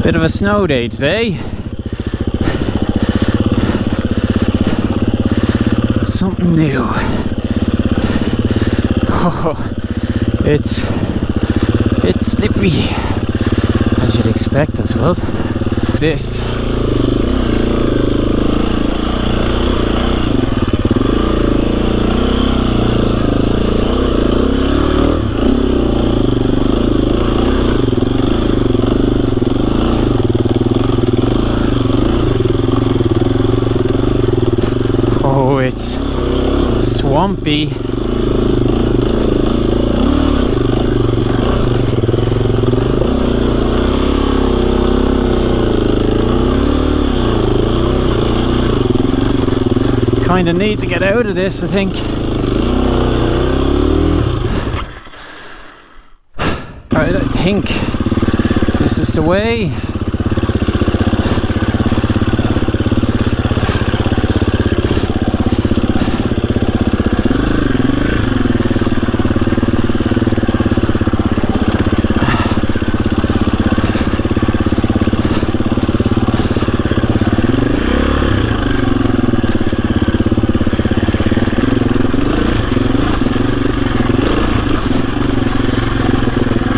Bit of a snow day today. Something new. Oh, it's slippery, as you'd expect as well. This. Oh, it's swampy. Kind of need to get out of this, I think. Right, I think this is the way.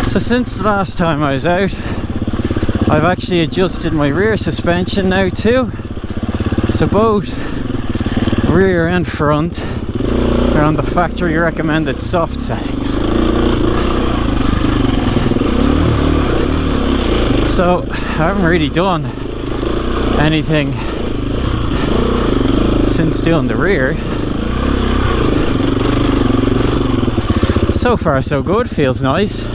So since the last time I was out, I've actually adjusted my rear suspension now too. So both rear and front are on the factory recommended soft settings. So I haven't really done anything since doing the rear. So far so good, feels nice.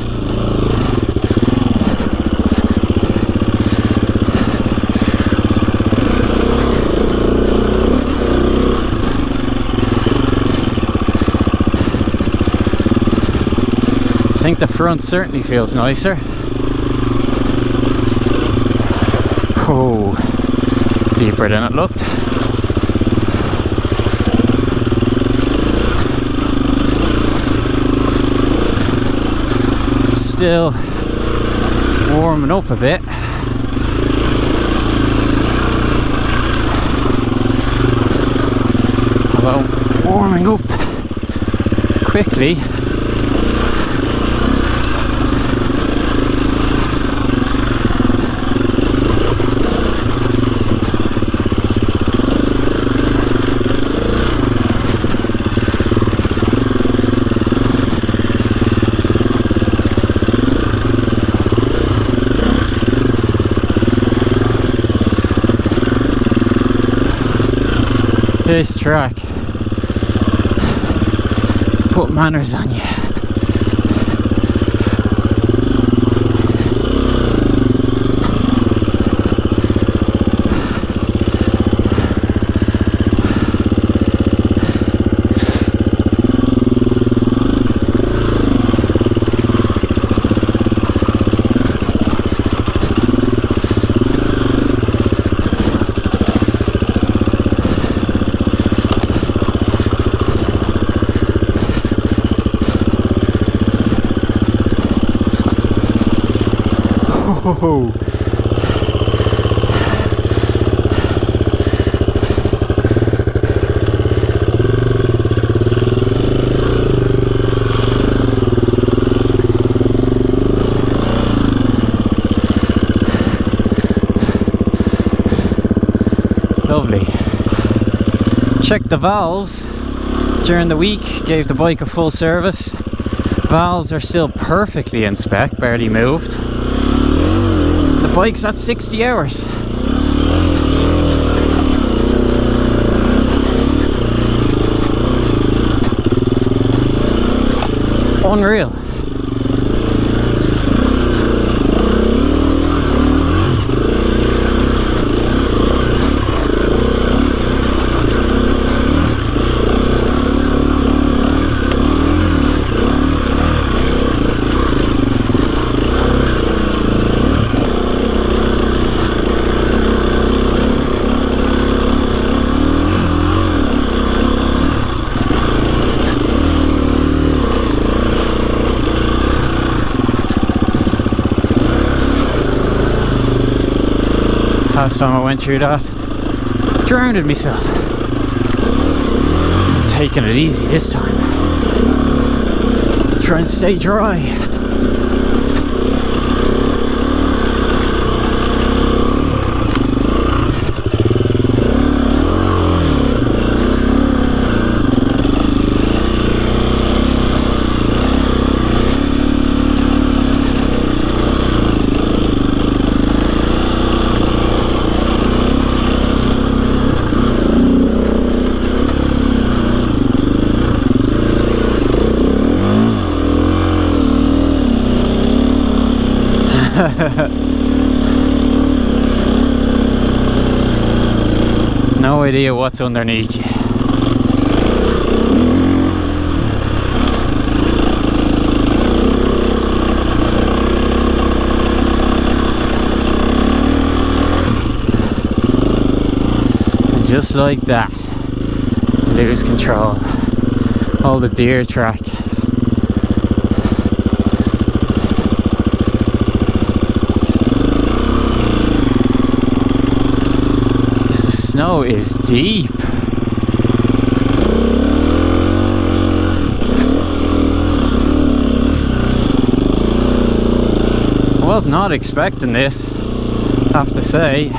I think the front certainly feels nicer. Oh, deeper than it looked. Still warming up a bit. Although warming up quickly. This track put manners on you. Oh. Lovely. Checked the valves during the week, gave the bike a full service. Valves are still perfectly in spec, barely moved. The bike's at 60 hours. Unreal. Last time I went through that, drowned myself. I'm taking it easy this time. Try and stay dry. No idea what's underneath you. And just like that, lose control. All the deer track. Snow is deep. I was not expecting this, I have to say.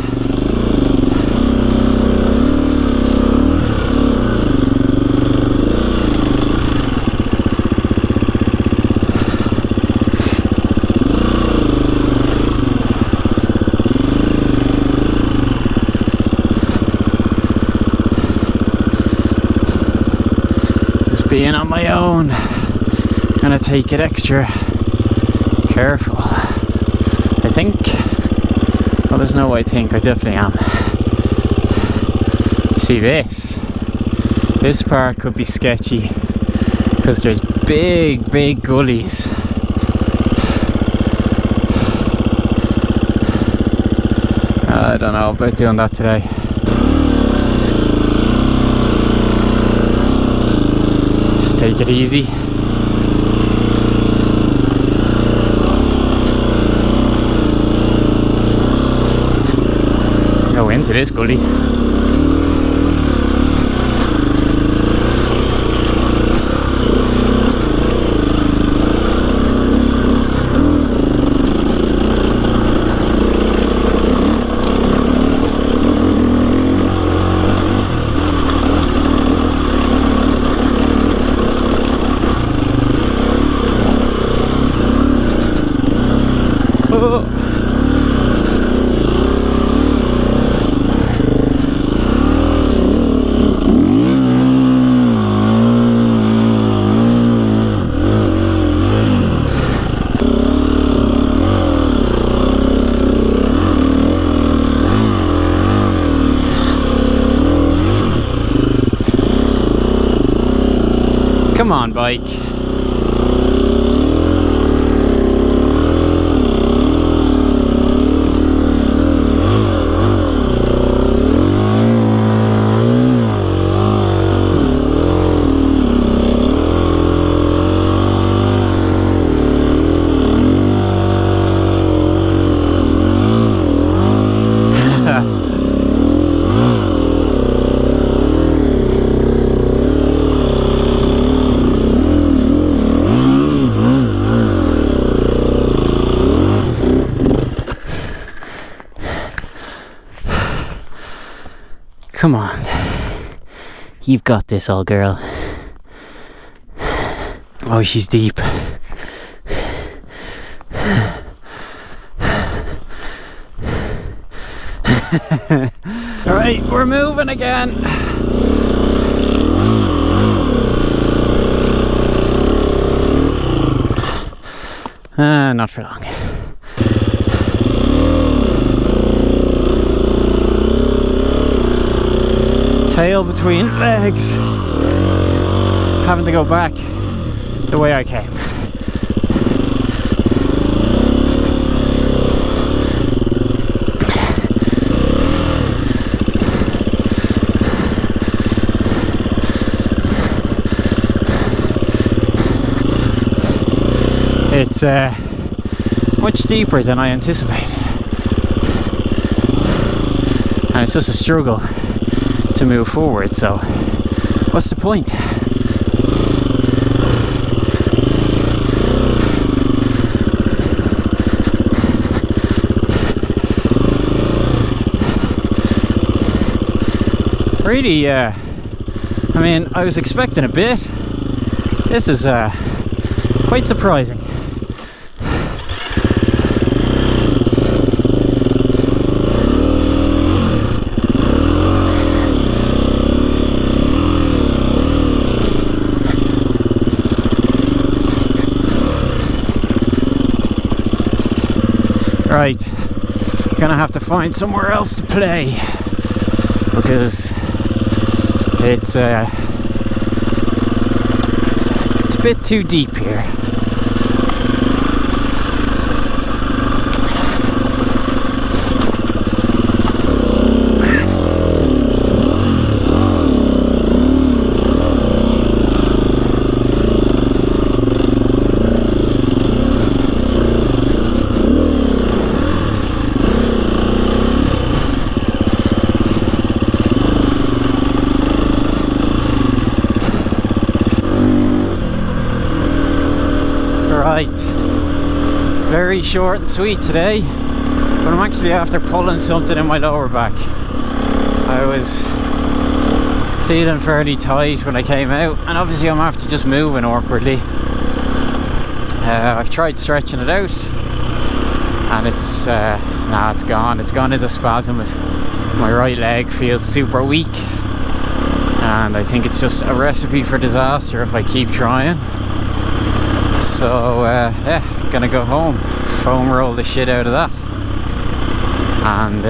Being on my own, gonna take it extra careful. I think, well, there's no I think, I definitely am. See this part could be sketchy because there's big gullies. I don't know about doing that today. Take it easy. Go into this gully. Come on, bike. Come on. You've got this, old girl. Oh, she's deep. Alright, we're moving again. Not for long. Tail between legs. Having to go back the way I came. It's much deeper than I anticipated. and it's just a struggle to move forward, so what's the point? Really, I mean, I was expecting a bit. This is quite surprising. Right, gonna have to find somewhere else to play because it's a bit too deep here. Right, very short and sweet today, but I'm actually after pulling something in my lower back. I was feeling fairly tight when I came out, and obviously I'm after just moving awkwardly. I've tried stretching it out, and it's it's gone. It's gone into spasm. My right leg feels super weak, and I think it's just a recipe for disaster if I keep trying. So yeah, gonna go home, foam roll the shit out of that, and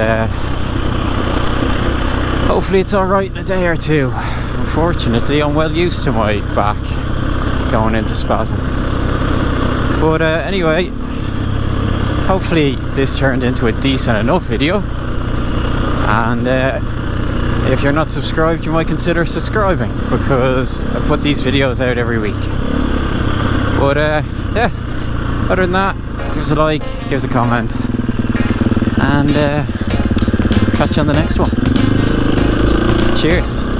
hopefully it's alright in a day or two. Unfortunately, I'm well used to my back going into spasm. But anyway, hopefully this turned into a decent enough video, and if you're not subscribed, you might consider subscribing, because I put these videos out every week. But yeah, other than that, give us a like, give us a comment, and catch you on the next one. Cheers.